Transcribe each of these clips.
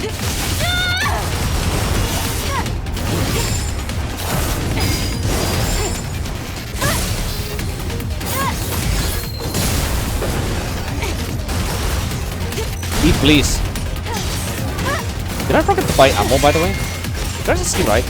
Eat, please. Did I forget to buy ammo, by the way? Did I just see right?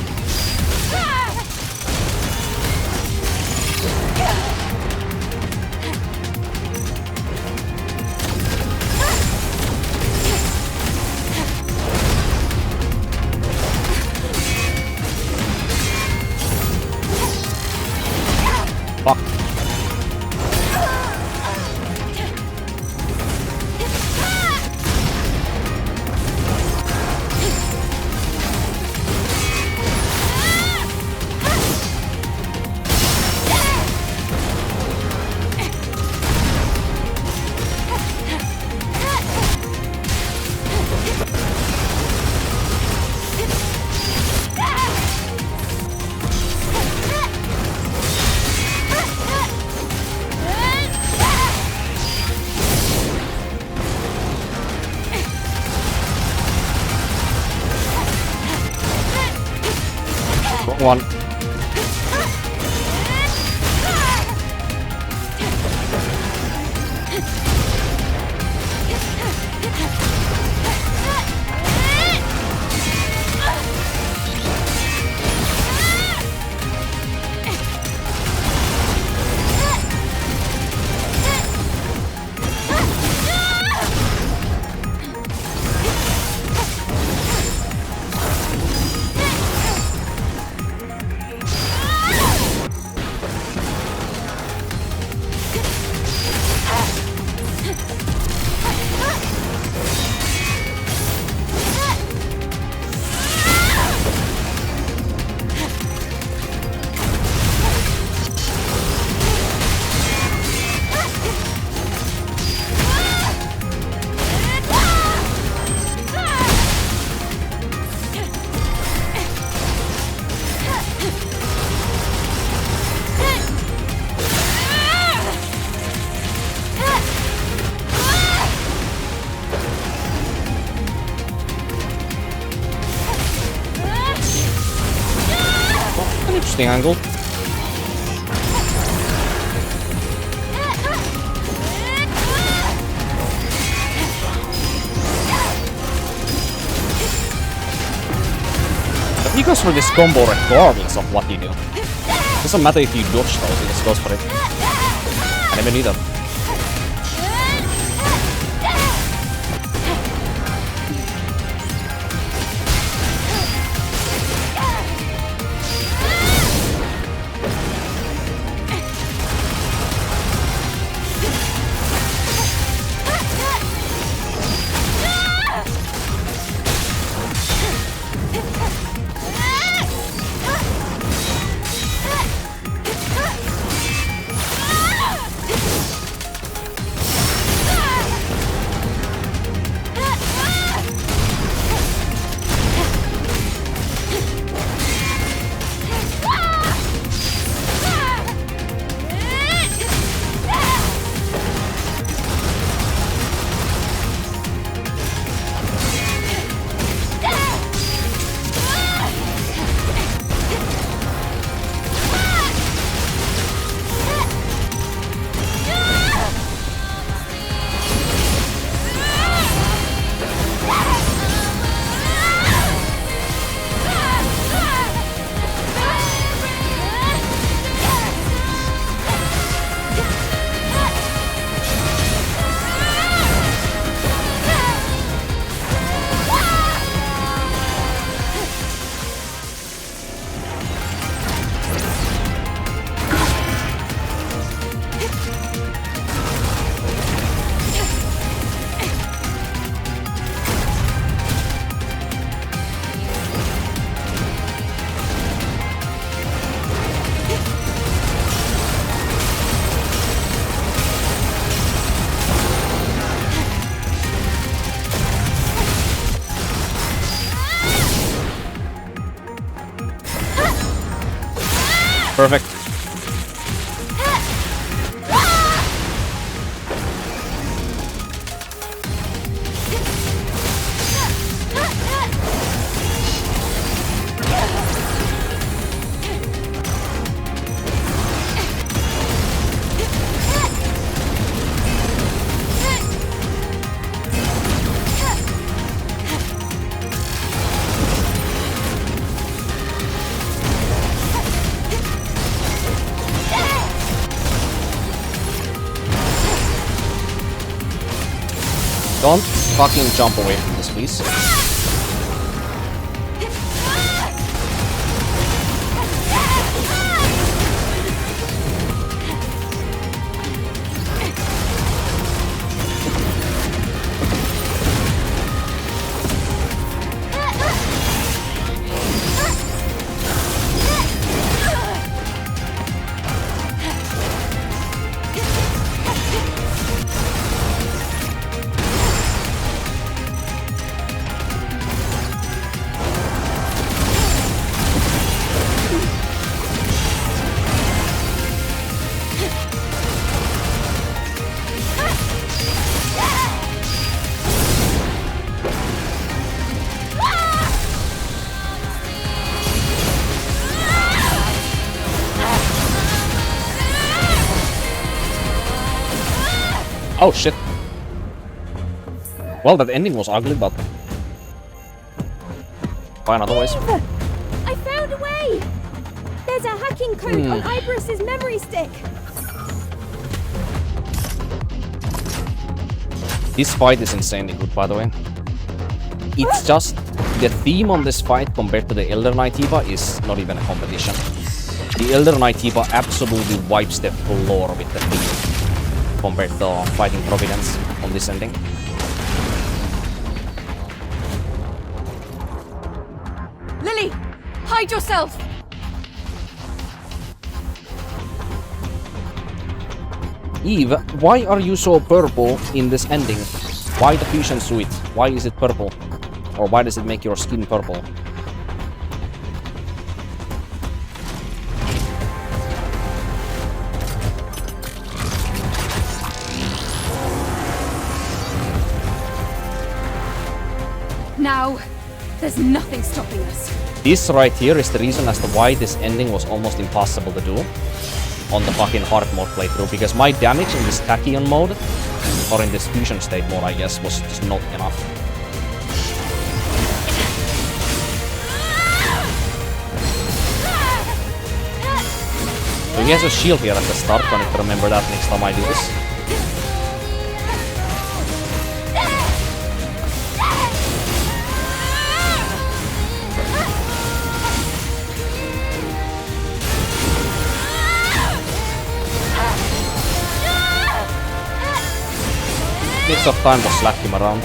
Fuck. One. Interesting angle. But he goes for this combo regardless of what you do. Doesn't matter if you dodge those, he just goes for it. And even either. Perfect. Don't fucking jump away from this, please. Oh shit. Well, that ending was ugly, but fine otherwise. I found a way! There's a hacking code on Iberus's memory stick. This fight is insanely good, by the way. It's just the theme on this fight compared to the Elder Knight Eva is not even a competition. The Elder Knight Eva absolutely wipes the floor with the theme compared to fighting Providence on this ending. Lily, hide yourself! Eve, why are you so purple in this ending? Why the fusion suit? Why is it purple? Or why does it make your skin purple? Now, there's nothing stopping us. This right here is the reason as to why this ending was almost impossible to do on the fucking hard mode playthrough, because my damage in this tachyon mode, or in this fusion state mode I guess, was just not enough. So he has a shield here at the start, I need to remember that next time I do this. Bits of time to slap him around.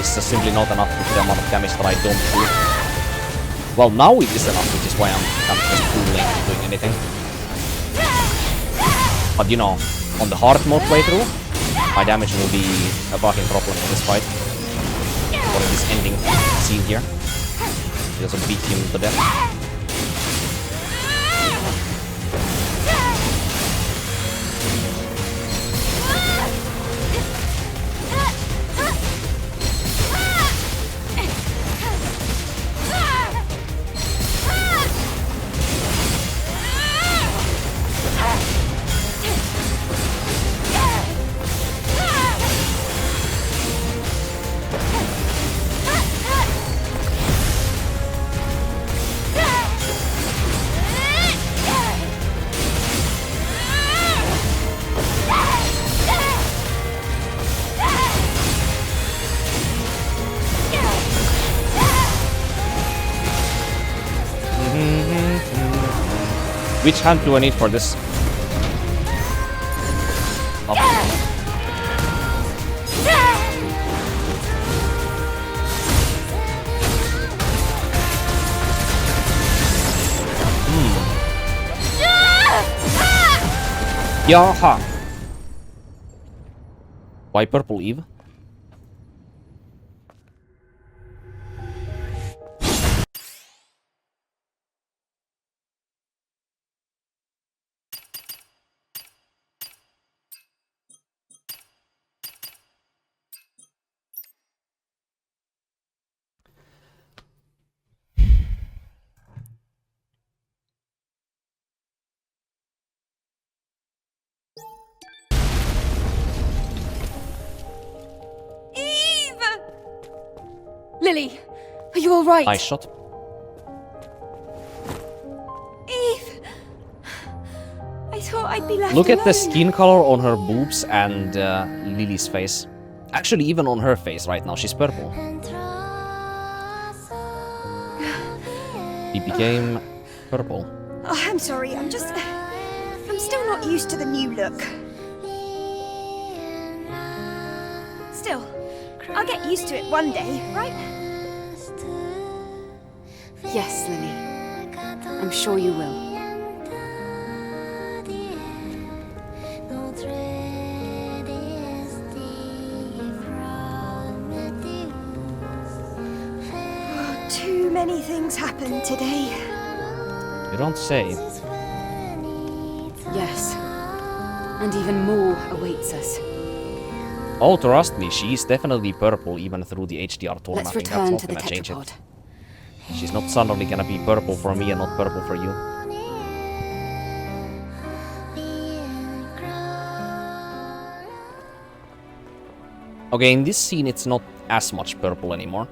It's just simply not enough with the amount of damage that I don't do. Well, now it is enough, which is why I'm just fooling doing anything. But you know, on the hard mode playthrough, my damage will be a fucking problem in this fight. Or in this ending scene here. It doesn't beat him to death. Which hand do I need for this? Oh. Yaha! Why purple Eve? Lily, are you all right? Nice shot. Eve, I thought I'd be left Look alone. at the skin color on her boobs and Lily's face. Actually, even on her face right now, she's purple. He became purple. Oh, I'm sorry, I'm still not used to the new look. Still, I'll get used to it one day, right? Yes, Lily. I'm sure you will. Too many things happened today. You don't say. Yes. And even more awaits us. Oh, trust me, she's definitely purple even through the HDR tone Let's mapping. return That's to not the gonna change tetrapod. it. She's not suddenly gonna be purple for me and not purple for you. Okay, in this scene it's not as much purple anymore.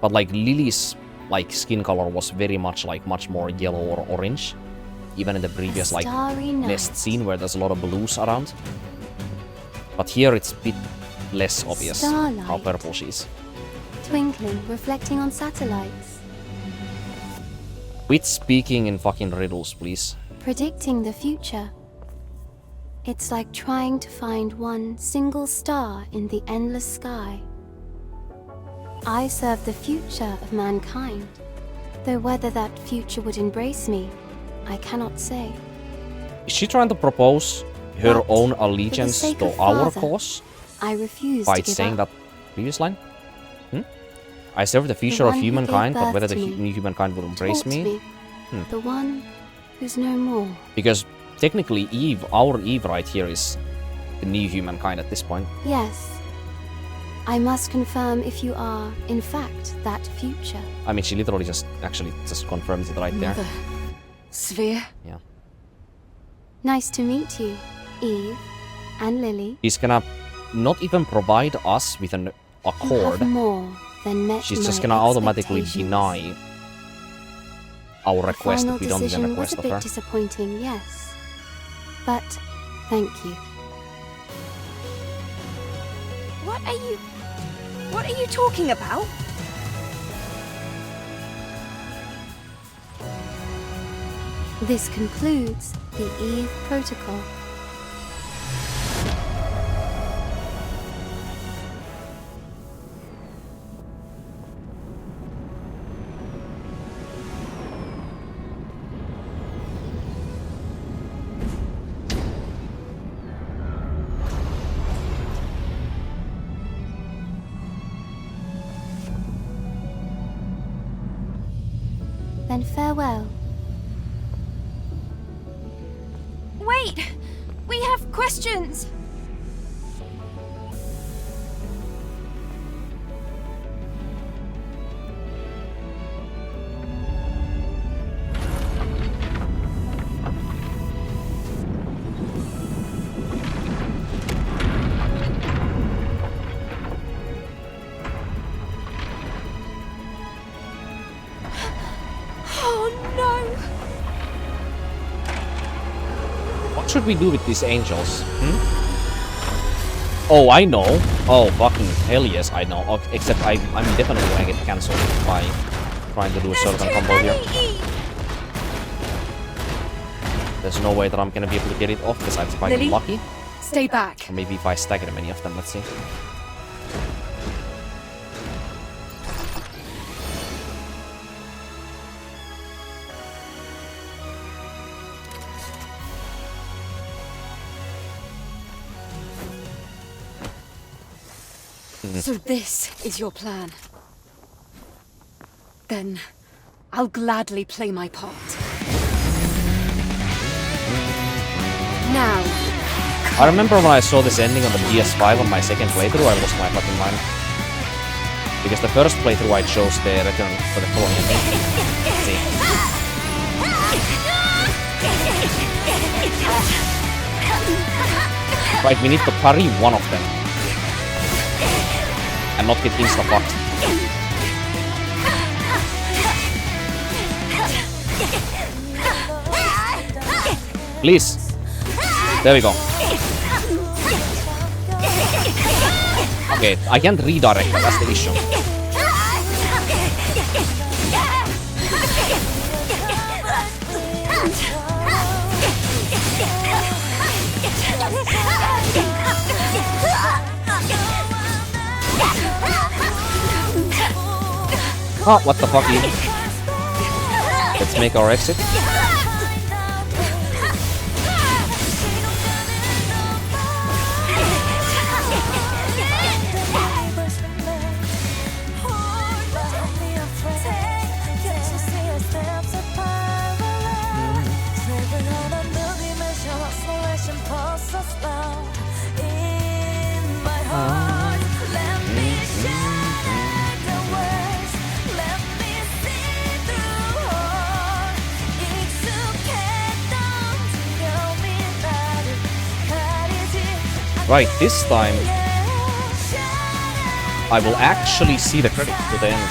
But like Lily's like skin color was very much like much more yellow or orange. Even in the previous like nest scene where there's a lot of blues around. But here it's a bit less obvious how purple she is. Twinkling, reflecting on satellites. Quit speaking in fucking riddles, please. Predicting the future. It's like trying to find one single star in the endless sky. I serve the future of mankind, though whether that future would embrace me, I cannot say. Is she trying to propose her But own for the allegiance sake to of our Father, cause I refuse by to give saying up. that previous line? I serve the future The of one who humankind, gave but whether birth the to me, new humankind will embrace Taught me? The one who's no more. Because technically Eve, our Eve right here is the new humankind at this point. Yes. I must confirm if you are, in fact, that future. I mean, she literally just confirms it right there. Mother. Sphere? Yeah. Nice to meet you, Eve and Lily. She's gonna not even provide us with an You accord. have more than met She's my just gonna automatically expectations. deny our The request final that we don't even decision was request a of bit her. disappointing, yes. But thank you. What are you talking about? This concludes the Eve Protocol. Then farewell. Wait! We have questions! Oh no! What should we do with these angels? Oh, I know. Oh, fucking hell yes, I know. Except I'm definitely gonna get cancelled by trying to do a certain combo here. There's no way that I'm gonna be able to get it off besides if I get Lily? lucky. Stay back. Or maybe if I stagger many of them, let's see. So this is your plan. Then I'll gladly play my part. Now, I remember when I saw this ending on the PS5 on my second playthrough, I lost my fucking mind. Because the first playthrough I chose the Return for the Colony ending. See. Right, we need to parry one of them. And not get insta-fucked. Please. There we go. Okay, I can't redirect, that's the issue. Oh, what the fuck? Let's make our exit. Right, this time I will actually see the credit to the end.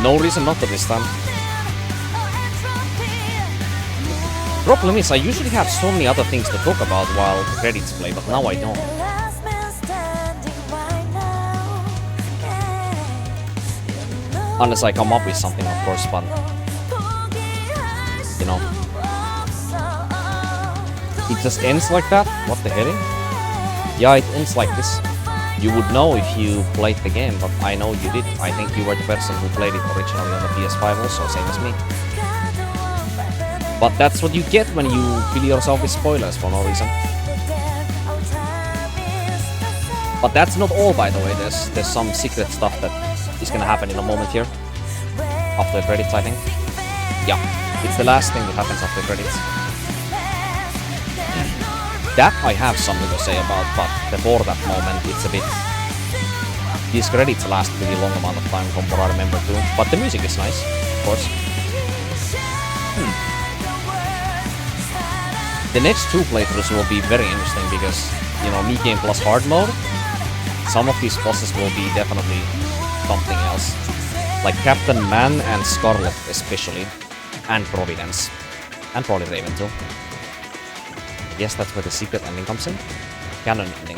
No reason not to this time. Problem is, I usually have so many other things to talk about while the credits play, but now I don't. Unless I come up with something, of course, but... you know... it just ends like that? What the hell? Yeah, it ends like this. You would know if you played the game, but I know you did. I think you were the person who played it originally on the PS5 also, same as me. But that's what you get when you fill yourself with spoilers for no reason. But that's not all, by the way. There's some secret stuff that is gonna happen in a moment here. After the credits, I think. Yeah, it's the last thing that happens after the credits. That I have something to say about, but before that moment it's a bit... these credits last a pretty long amount of time from what I remember too, but the music is nice, of course. The next two playthroughs will be very interesting because, you know, New Game Plus Hard Mode, some of these bosses will be definitely something else. Like Captain Man and Scarlet especially, and Providence, and probably Raven too. Yes, that's where the secret ending comes in. Canon ending.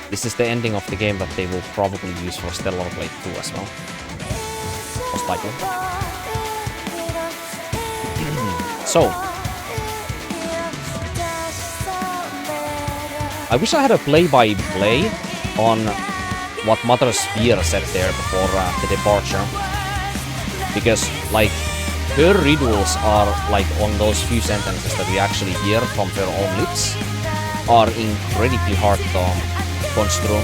This is the ending of the game that they will probably use for Stellar Blade 2 as well. Most likely. So. I wish I had a play-by-play on what Mother Sphere said there before the departure. Because, like, her riddles are, like, on those few sentences that we actually hear from her own lips, are incredibly hard to construe.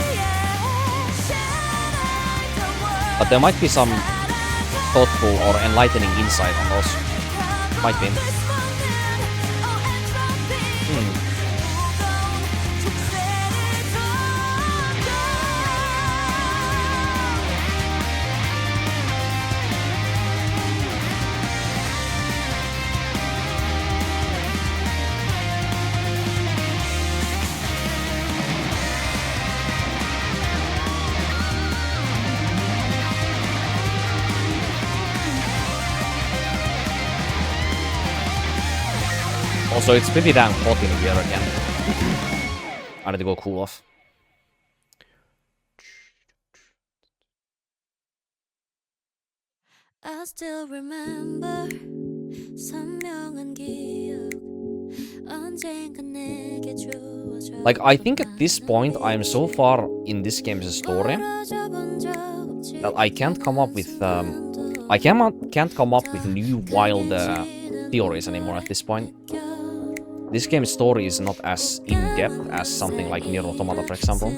But there might be some thoughtful or enlightening insight on those. Might be. Also, it's pretty damn hot in here again. I need to go cool off. I still remember 선명한 기억 언젠가 내게 주어져. Like, I think at this point I'm so far in this game's story that I can't come up with can't come up with new wild theories anymore at this point. This game's story is not as in-depth as something like Nier Automata, for example.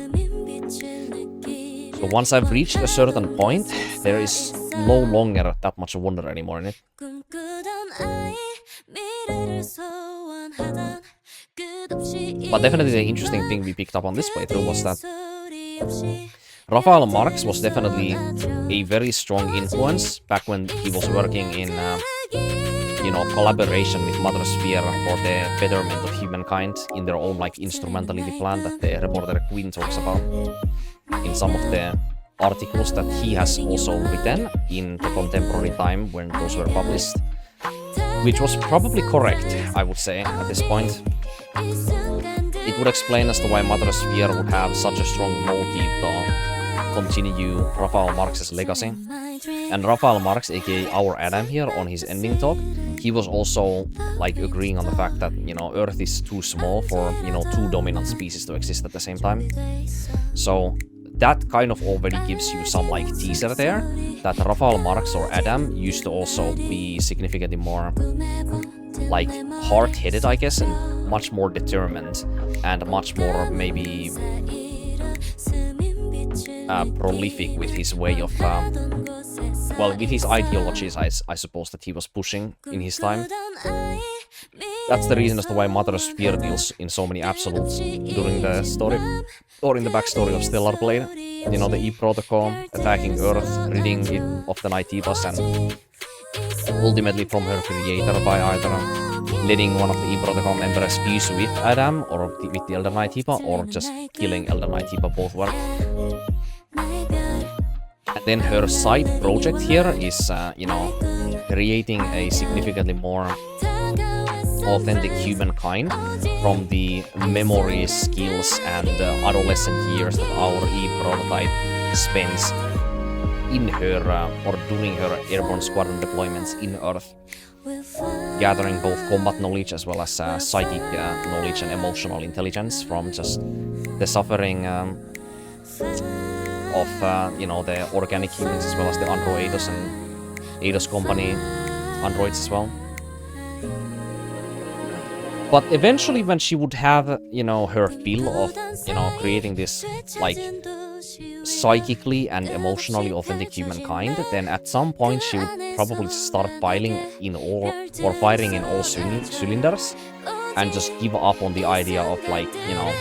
So once I've reached a certain point, there is no longer that much wonder anymore in it. But definitely the interesting thing we picked up on this playthrough was that Raphael Marx was definitely a very strong influence back when he was working in you know, collaboration with Mother Sphere for the betterment of humankind in their own, like, instrumentality plan that the reporter Quinn talks about in some of the articles that he has also written in the contemporary time when those were published, which was probably correct, I would say, at this point. it would explain as to why Mother Sphere would have such a strong motive to continue Raphael Marx's legacy. And Raphael Marx, aka our Adam here, on his ending talk, he was also like agreeing on the fact that, you know, Earth is too small for, you know, two dominant species to exist at the same time. So that kind of already gives you some like teaser there, that Raphael Marx or Adam used to also be significantly more like hard-headed, I guess, and much more determined and much more maybe prolific with his way of well, with his ideologies, I suppose, that he was pushing in his time. That's the reason as to why Mother Sphere deals in so many absolutes during the story, or in the backstory of Stellar Blade. You know, the Eve Protocol attacking Earth, ridding it of the Nightibas, and ultimately from her creator by either letting one of the Eve Protocol members fuse with Adam or with the Elder Nighttiba, or just killing Elder Nighttiba, both work. And then her side project here is, you know, creating a significantly more authentic humankind from the memories, skills, and adolescent years that our Eve prototype spends in her, or during her airborne squadron deployments in Earth, gathering both combat knowledge as well as psychic knowledge and emotional intelligence from just the suffering of, you know, the organic humans as well as the Andro Eidos and Eidos Company androids as well. But eventually when she would have, you know, her fill of, you know, creating this, like, psychically and emotionally authentic humankind, then at some point she would probably start firing in all cylinders and just give up on the idea of, like, you know,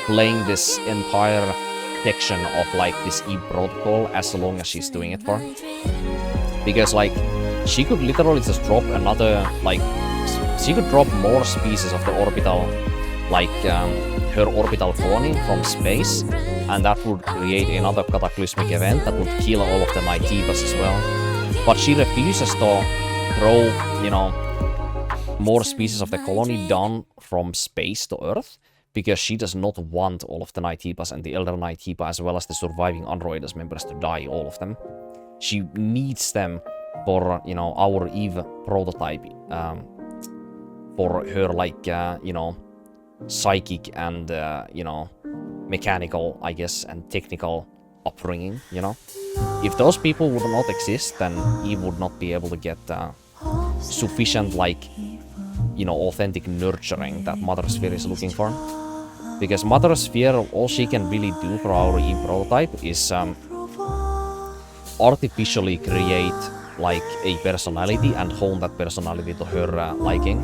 playing this entire section of, like, this Eve protocol as long as she's doing it for. Because, like, she could literally just drop another, like, she could drop more species of the orbital, like, her orbital colony from space, and that would create another cataclysmic event that would kill all of the Nightibas as well. But she refuses to throw, you know, more species of the colony down from space to Earth, because she does not want all of the Nightibas and the Elder Nighttiba as well as the surviving Androides members to die, all of them. She needs them for, you know, our Eve prototype, for her, like, you know, psychic and, you know, mechanical, I guess, and technical upbringing, you know. If those people would not exist, then Eve would not be able to get sufficient, like, you know, authentic nurturing that Mother Sphere is looking for. Because Mother Sphere, all she can really do for our Eve prototype is artificially create, like, a personality and hone that personality to her liking.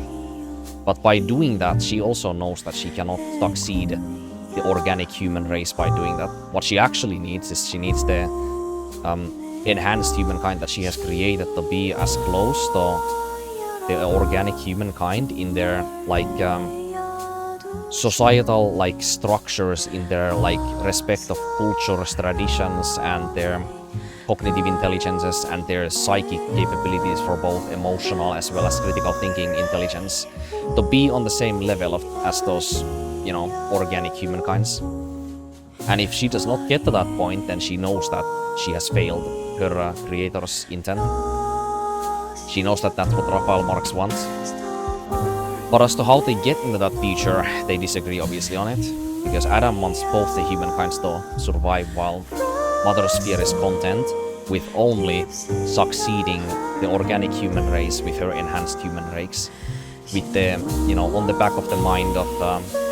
But by doing that, she also knows that she cannot succeed the organic human race by doing that. What she actually needs is she needs the enhanced humankind that she has created to be as close to the organic humankind in their, like, societal, like, structures, in their, like, respect of cultures, traditions, and their cognitive intelligences and their psychic capabilities for both emotional as well as critical thinking intelligence, to be on the same level as those, you know, organic humankinds. And if she does not get to that point, then she knows that she has failed her creator's intent. She knows that that's what Raphael Marx wants. But as to how they get into that future, they disagree obviously on it, because Adam wants both the humankinds to survive while Mother Sphere is content with only succeeding the organic human race with her enhanced human race, with the, you know, on the back of the mind of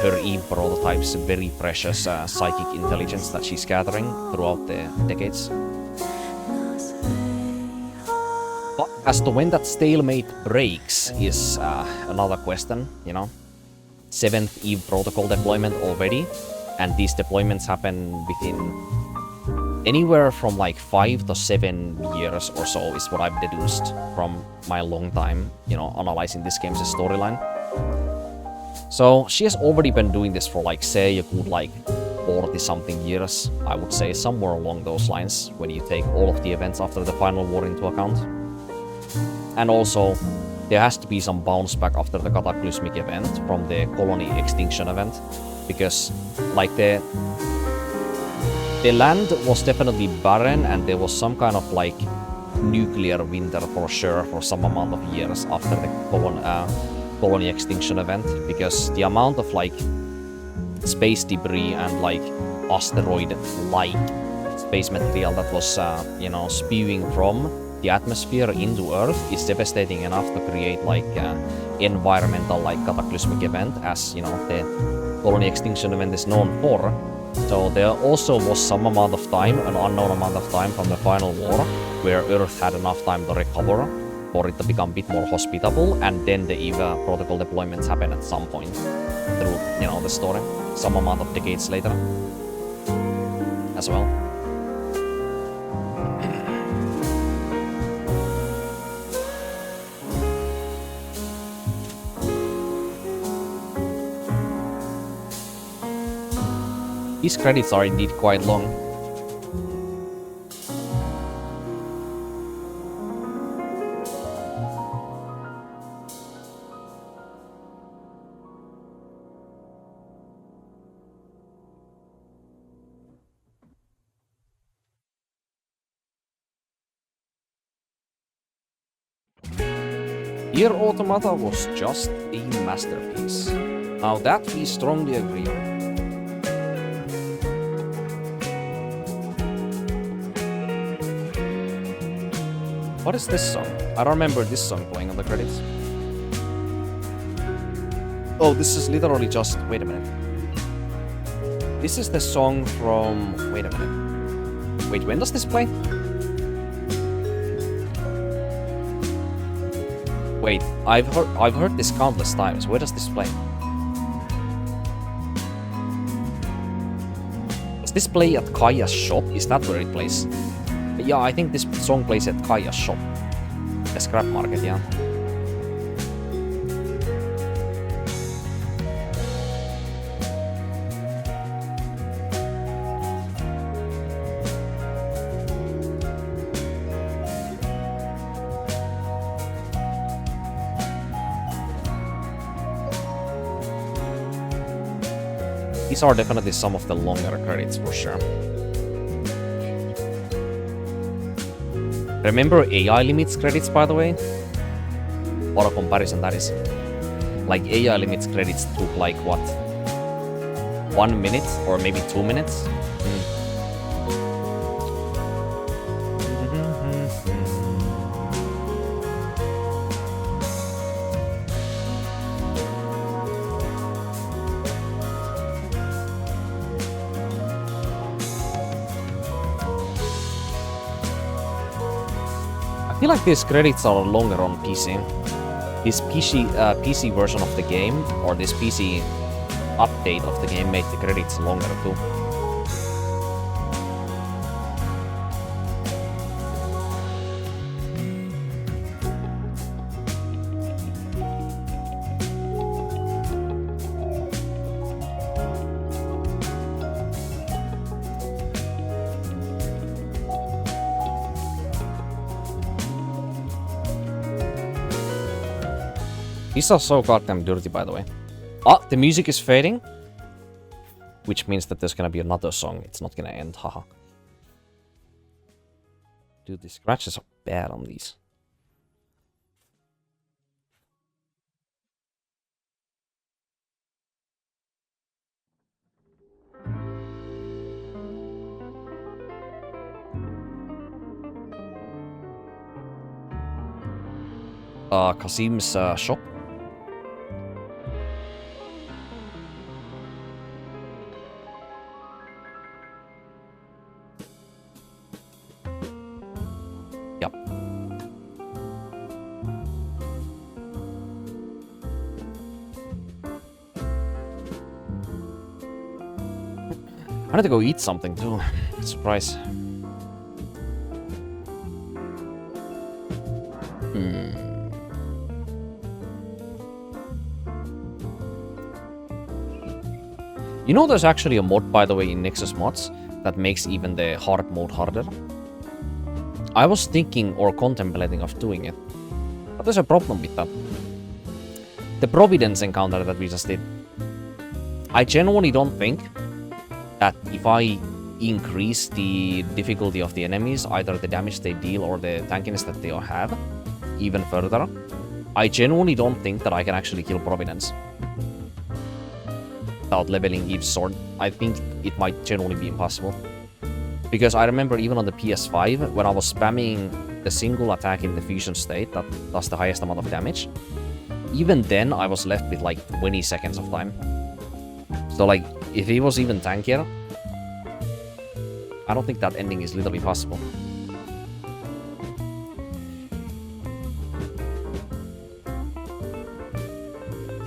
her Eve prototype's very precious psychic intelligence that she's gathering throughout the decades. But as to when that stalemate breaks is another question, you know. 7th Eve protocol deployment already, and these deployments happen within anywhere from like 5 to 7 years or so is what I've deduced from my long time, you know, analyzing this game's storyline. So she has already been doing this for, like, say, a good, like, 40 something years, I would say, somewhere along those lines, when you take all of the events after the final war into account. And also there has to be some bounce back after the cataclysmic event from the colony extinction event, because like the land was definitely barren and there was some kind of like nuclear winter for sure for some amount of years after the colony extinction event, because the amount of like space debris and like asteroid-like space material that was you know, spewing from the atmosphere into Earth is devastating enough to create like environmental like cataclysmic event, as you know the colony extinction event is known for. So there also was some amount of time, an unknown amount of time from the final war, where Earth had enough time to recover for it to become a bit more hospitable, and then the EVA protocol deployments happen at some point through, you know, the story, some amount of decades later as well. These credits are indeed quite long. Nier Automata was just a masterpiece. Now that we strongly agree on. What is this song? I don't remember this song playing on the credits. Oh, this is literally just... Wait a minute. This is the song from... Wait a minute. Wait, when does this play? Wait, I've heard this countless times. Where does this play? Does this play at Kaya's shop? Is that where it plays? Yeah, I think this song plays at Kaya's shop. The scrap market, yeah. These are definitely some of the longer credits for sure. Remember AI limits credits, by the way? What a comparison that is. Like AI limits credits took like what? 1 minute or maybe 2 minutes? I feel like these credits are longer on PC. This PC version of the game, or this PC update of the game, made the credits longer too. These are so goddamn dirty, by the way. Ah, the music is fading. Which means that there's gonna be another song. It's not gonna end, haha. Dude, the scratches are bad on these. Kasim's shop. Yep. I need to go eat something too. Surprise. You know there's actually a mod, by the way, in Nexus mods that makes even the hard mode harder? I was thinking or contemplating of doing it, But there's a problem with that. The Providence encounter that we just did. I genuinely don't think that if I increase the difficulty of the enemies, either the damage they deal or the tankiness that they have, even further, I genuinely don't think that I can actually kill Providence without leveling each sword. I think it might genuinely be impossible. Because I remember even on the PS5, when I was spamming the single attack in the fusion state that does the highest amount of damage, even then I was left with like 20 seconds of time. So like, if he was even tankier, I don't think that ending is literally possible.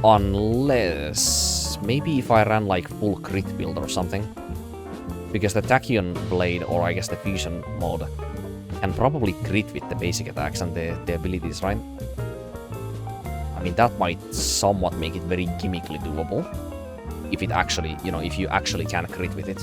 Unless... maybe if I ran like full crit build or something. Because the Tachyon blade, or I guess the fusion mode, can probably crit with the basic attacks and the abilities, right? I mean, that might somewhat make it very gimmickly doable. If it actually, you know, if you actually can crit with it.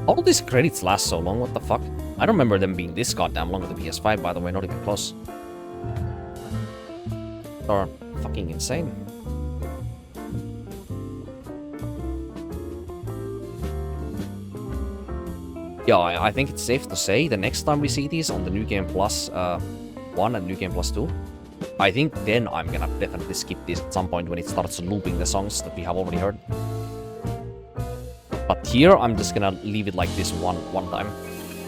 How do these credits last so long? What the fuck? I don't remember them being this goddamn long with the PS5, by the way, not even close. They're fucking insane. Yeah, I think it's safe to say the next time we see these on the New Game Plus 1 and New Game Plus 2, I think then I'm gonna definitely skip this at some point when it starts looping the songs that we have already heard. But here, I'm just gonna leave it like this one time.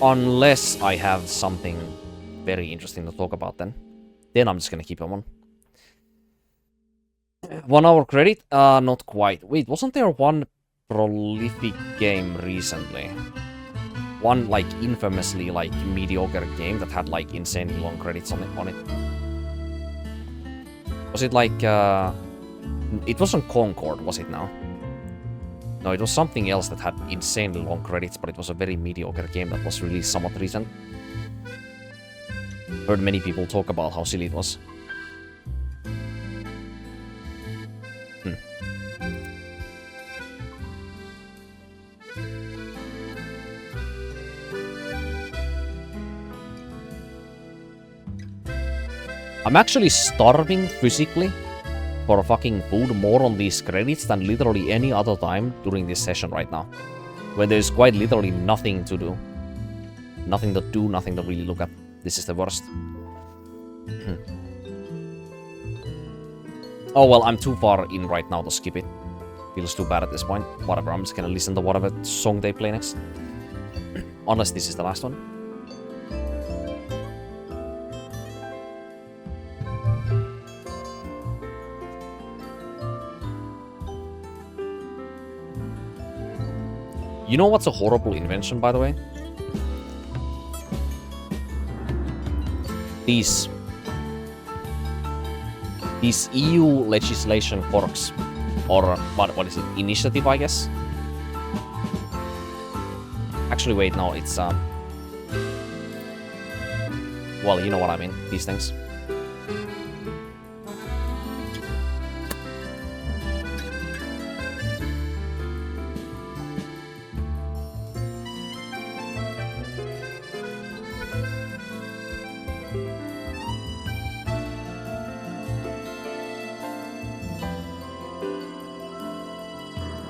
Unless I have something very interesting to talk about then. Then I'm just gonna keep them on. 1 hour credit? Not quite. Wait, wasn't there one prolific game recently? One, like, infamously, like, mediocre game that had, like, insanely long credits on it? Was it like, it wasn't Concord, was it now? No, it was something else that had insanely long credits, but it was a very mediocre game that was released somewhat recent. Heard many people talk about how silly it was. I'm actually starving physically for fucking food more on these credits than literally any other time during this session right now. When there's quite literally nothing to do. Nothing to do, nothing to really look at. This is the worst. Oh well, I'm too far in right now to skip it. Feels too bad at this point. Whatever, I'm just gonna listen to whatever song they play next. Unless this is the last one. You know what's a horrible invention, by the way? These EU legislation forks, or what is it? Initiative, I guess. Actually, wait, no, it's well, you know what I mean. These things.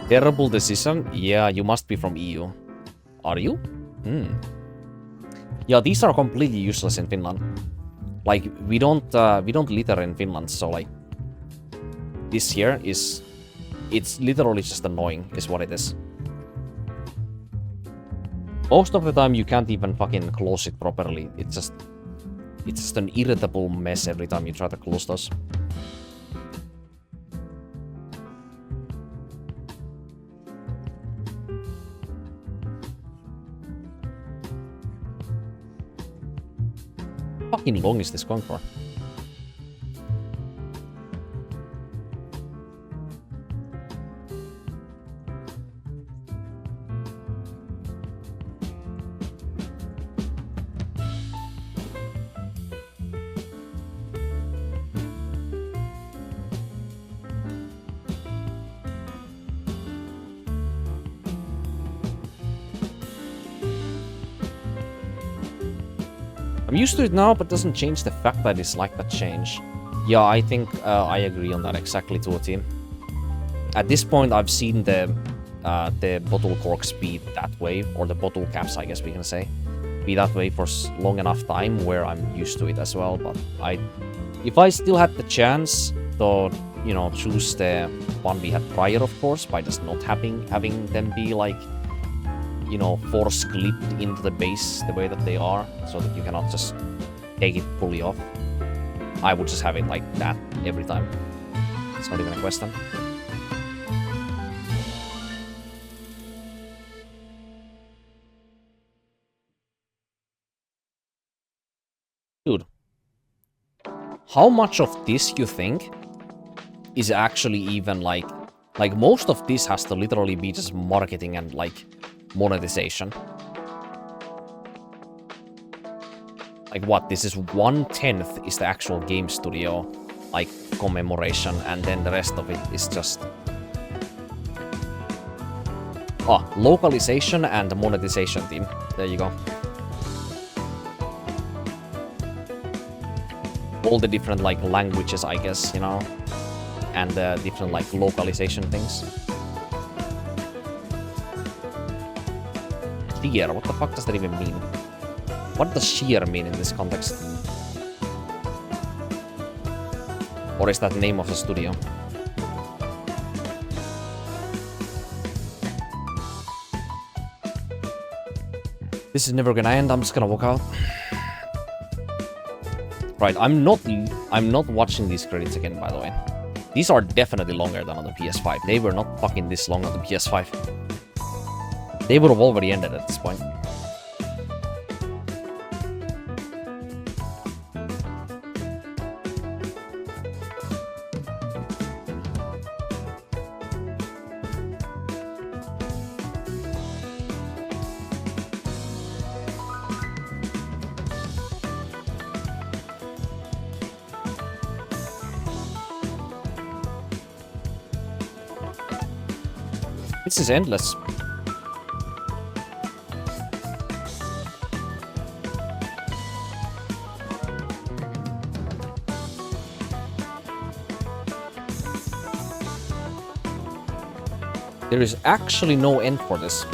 Terrible decision? Yeah, you must be from EU. Are you? Yeah, these are completely useless in Finland. Like, we don't litter in Finland, so like... This here is... It's literally just annoying, is what it is. Most of the time you can't even fucking close it properly. It's just an irritable mess every time you try to close those. Fucking long is this going for? I'm used to it now, but doesn't change the fact that I dislike that change. Yeah, I think I agree on that exactly to a team. At this point, I've seen the bottle corks be that way, or the bottle caps, I guess we can say, be that way for long enough time where I'm used to it as well. But if I still had the chance to, you know, choose the one we had prior, of course, by just not having them be like, you know, force clipped into the base the way that they are, so that you cannot just take it fully off, I would just have it like that every time. It's not even a question. Dude, how much of this you think is actually even like most of this has to literally be just marketing and like monetization? Like what? This is 1/10 is the actual game studio like commemoration, and then the rest of it is just localization and monetization team. There you go. All the different like languages, I guess, you know, and the different like localization things. Sheer, what the fuck does that even mean? What does sheer mean in this context? Or is that the name of the studio? This is never gonna end, I'm just gonna walk out. Right, I'm not watching these credits again, by the way. These are definitely longer than on the PS5. They were not fucking this long on the PS5. They would have already ended at this point. This is endless. There is actually no end for this.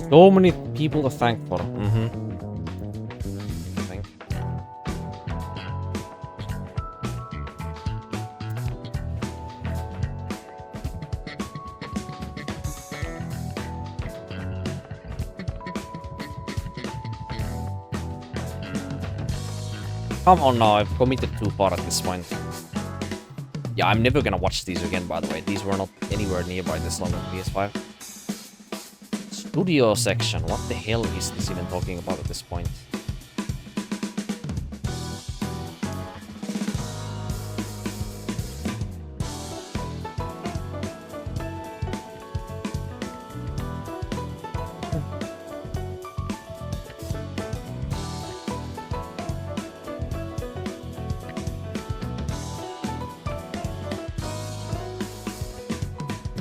So many people to thank for. Thank. Come on now, I've committed too far at this point. Yeah, I'm never gonna watch these again, by the way. These were not anywhere nearby this long on PS5. Studio section. What the hell is this even talking about at this point?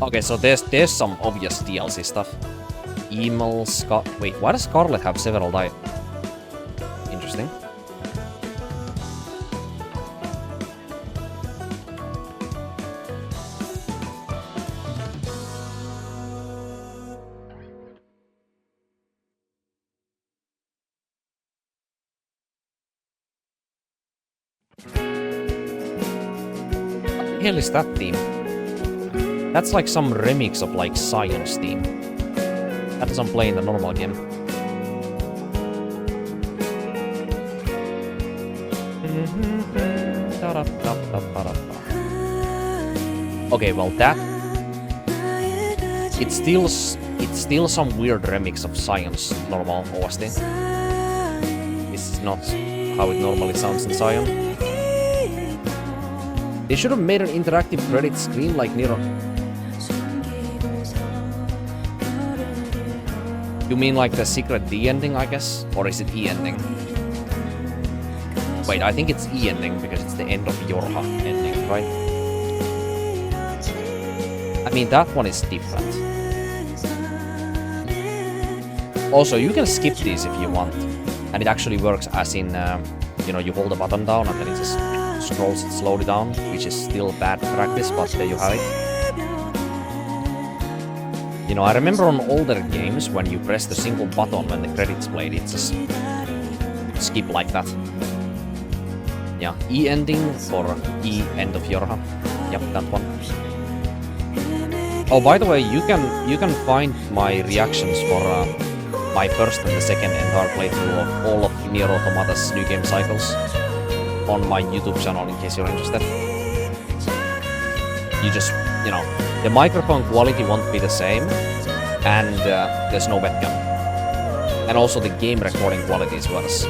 Okay, so there's some obvious DLC stuff. Email wait, why does Scarlet have several die? Interesting. What the hell is that theme? That's like some remix of like Science theme. That doesn't play in the normal game. Okay, well that it's still some weird remix of Science normal OST. This is not how it normally sounds in Scion. They should have made an interactive credit screen like Nero. You mean like the secret D ending, I guess? Or is it E ending? Wait, I think it's E ending because it's the end of Yorha ending, right? I mean, that one is different. Also, you can skip these if you want. And it actually works as in, you know, you hold the button down and then it just scrolls it slowly down, which is still bad practice, but there you have it. You know, I remember on older games when you press the single button when the credits played, it just skip like that. Yeah, E ending for E end of Yorha. Yep, that one. Oh, by the way, you can find my reactions for my first and the second entire playthrough of all of Nier Automata's new game cycles on my YouTube channel in case you're interested. You just, you know, the microphone quality won't be the same, and there's no webcam. And also the game recording quality is worse.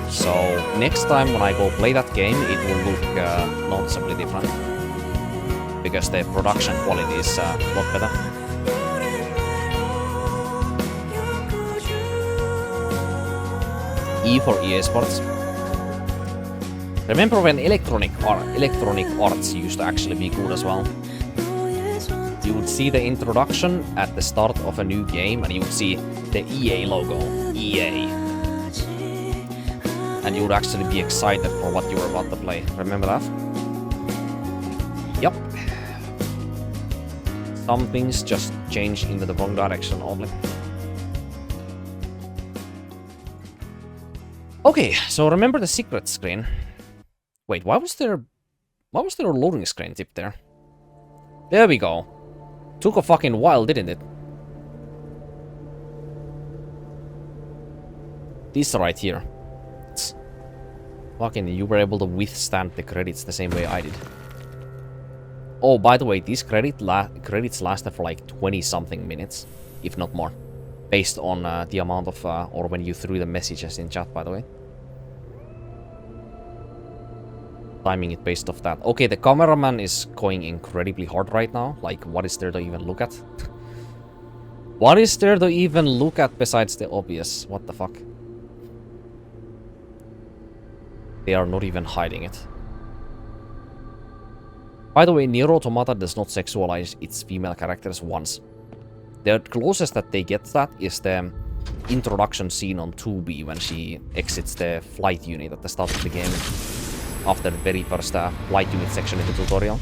So next time when I go play that game, it will look noticeably different. Because the production quality is a lot better. E for EA Sports. Remember when Electronic Arts used to actually be good as well? You would see the introduction at the start of a new game and you would see the EA logo, EA. And you would actually be excited for what you were about to play. Remember that? Yup. Some things just change into the wrong direction only. Okay, so remember the secret screen. Wait, why was there a loading screen tip there? There we go. Took a fucking while, didn't it? This right here. It's fucking, you were able to withstand the credits the same way I did. Oh, by the way, these credits lasted for like 20-something minutes, if not more. Based on the amount of, or when you threw the messages in chat, by the way. Timing it based off that. Okay, the cameraman is going incredibly hard right now. Like, what is there to even look at? What is there to even look at besides the obvious? What the fuck? They are not even hiding it. By the way, Nier Automata does not sexualize its female characters once. The closest that they get that is the introduction scene on 2B when she exits the flight unit at the start of the game. After the very first flight unit section in the tutorial.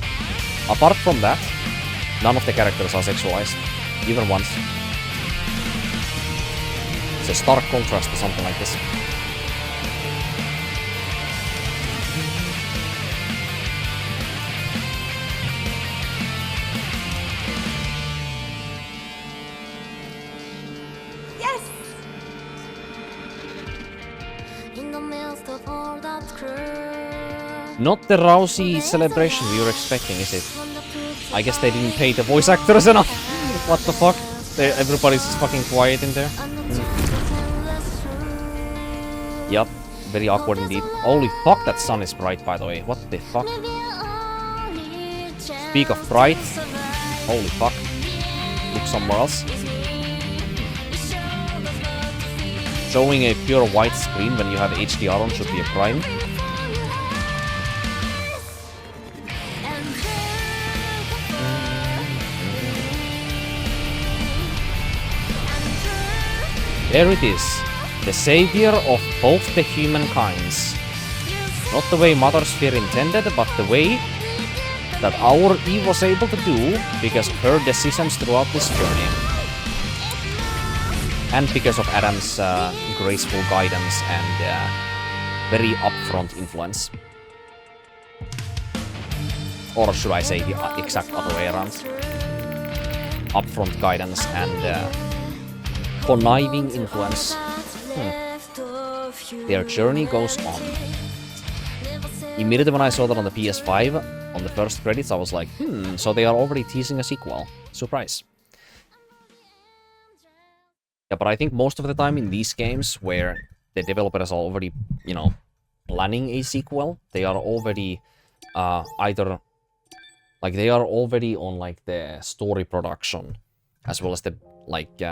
Apart from that, none of the characters are sexualized. Even once. It's a stark contrast to something like this. Yes! In the midst of all that crew. Not the rousy celebration we were expecting, is it? I guess they didn't pay the voice actors enough. What the fuck? Everybody's just fucking quiet in there. Yup, very awkward indeed. Holy fuck, that sun is bright, by the way. What the fuck? Speak of bright. Holy fuck. Look somewhere else. Showing a pure white screen when you have HDR on should be a crime. There it is, the savior of both the humankinds. Not the way Mother Sphere intended, but the way that our Eve was able to do because of her decisions throughout this journey. And because of Adam's graceful guidance and very upfront influence. Or should I say the exact other way around. Upfront guidance and conniving influence. Their journey goes on. Immediately when I saw that on the PS5, on the first credits, I was like, so they are already teasing a sequel. Surprise. Yeah, but I think most of the time in these games where the developers are already, you know, planning a sequel, they are already either, like, they are already on, like, the story production, as well as the, like,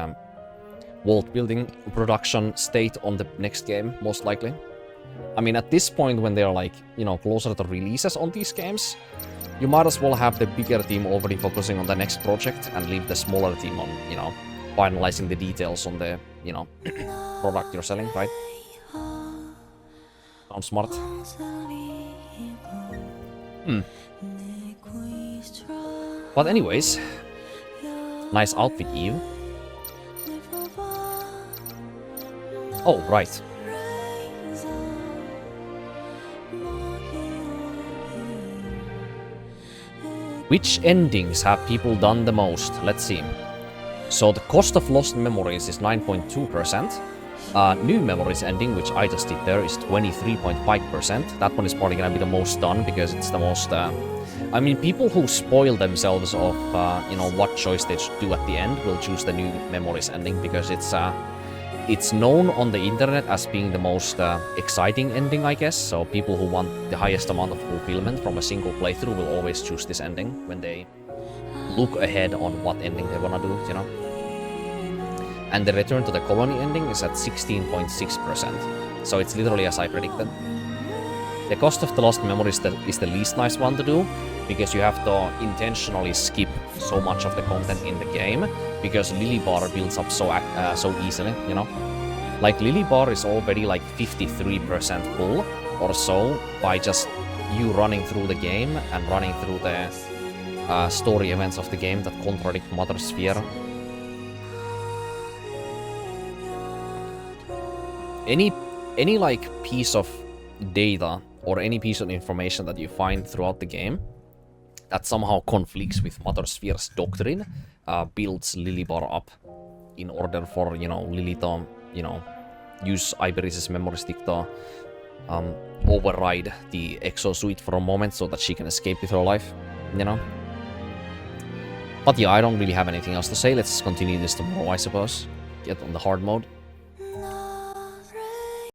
world building production state on the next game, most likely. I mean, at this point, when they're like, you know, closer to releases on these games, you might as well have the bigger team already focusing on the next project and leave the smaller team on, you know, finalizing the details on the, you know, product you're selling, right? Sounds smart. But anyways, nice outfit, Eve. Oh, right. Which endings have people done the most? Let's see. So the cost of lost memories is 9.2%. New memories ending, which I just did there, is 23.5%. That one is probably gonna be the most done because it's the most... I mean, people who spoil themselves of, you know, what choice they should do at the end will choose the new memories ending because it's known on the internet as being the most exciting ending, I guess. So people who want the highest amount of fulfillment from a single playthrough will always choose this ending when they look ahead on what ending they wanna do, you know. And the return to the colony ending is at 16.6%. So it's literally as I predicted. The cost of the lost memories is the least nice one to do, because you have to intentionally skip so much of the content in the game, because Lily Bar builds up so easily, you know? Like, Lily Bar is already like 53% full or so by just you running through the game and running through the story events of the game that contradict Mother Sphere. Any like piece of data or any piece of information that you find throughout the game that somehow conflicts with Mother Sphere's doctrine builds Lily Bar up in order for, you know, Lily to, you know, use Iberis's memory stick to override the exosuit for a moment so that she can escape with her life, you know? But yeah, I don't really have anything else to say. Let's continue this tomorrow, I suppose. Get on the hard mode.